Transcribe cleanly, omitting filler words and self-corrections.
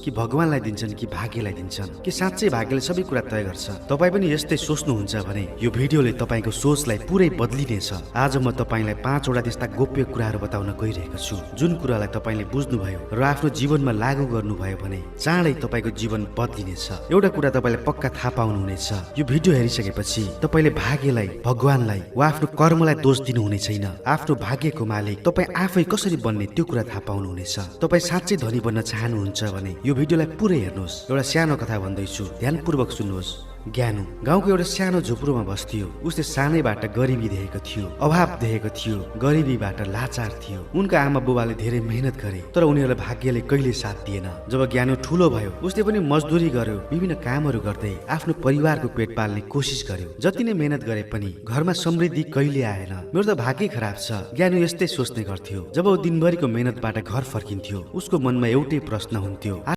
कि भगवानलाई दिन्छन् कि भाग्यलाई दिन्छन्, कि साँच्चै भाग्यले सबै कुरा तय गर्छ? तपाईँ पनि यस्तै सोच्नुहुन्छ भने यो भिडियोले तपाईँको सोचलाई पुरै बदलिनेछ। आज म तपाईँलाई 5 वटा त्यस्ता गोप्य कुराहरू बताउन गइरहेको छु, जुन कुरालाई तपाईँले बुझ्नुभयो र आफ्नो जीवनमा लागू गर्नुभयो भने चाँडै तपाईँको जीवन बदलिनेछ। एउटा कुरा तपाईँले पक्का थाहा पाउनुहुनेछ, यो भिडियो हेरिसकेपछि तपाईँले भाग्यलाई, भगवानलाई वा आफ्नो कर्मलाई दोष दिनुहुने छैन। आफ्नो भाग्यको मालिक तपाईँ आफै कसरी बन्ने त्यो कुरा थाहा पाउनुहुनेछ। तपाईँ साँच्चै धनी बन्न चाहनुहुन्छ भने यो भिडियोलाई पुरै हेर्नुहोस्। एउटा सानो कथा भन्दैछु, ध्यानपूर्वक सुन्नुहोस्। ज्ञानु गाउँको एउटा सानो झुप्रोमा बस्थ्यो। उसले सानैबाट गरिबी देखेको थियो, अभाव देखेको थियो, गरिबीबाट लाचार थियो। उनका आमा बुबाले धेरै मेहनत गरे, तर उनीहरूलाई भाग्यले कहिले साथ दिएन। जब ज्ञानु ठुलो भयो, उसले पनि मजदुरी गर्यो, विभिन्न कामहरू गर्दै आफ्नो परिवारको पेट पाल्ने कोसिस गर्यो। जति नै मेहनत गरे पनि घरमा समृद्धि कहिले आएन। मेरो त भाग्य खराब छ, ज्ञानु यस्तै सोच्ने गर्थ्यो। जब ऊ दिनभरिको मेहनतबाट घर फर्किन्थ्यो, उसको मनमा एउटै प्रश्न हुन्थ्यो,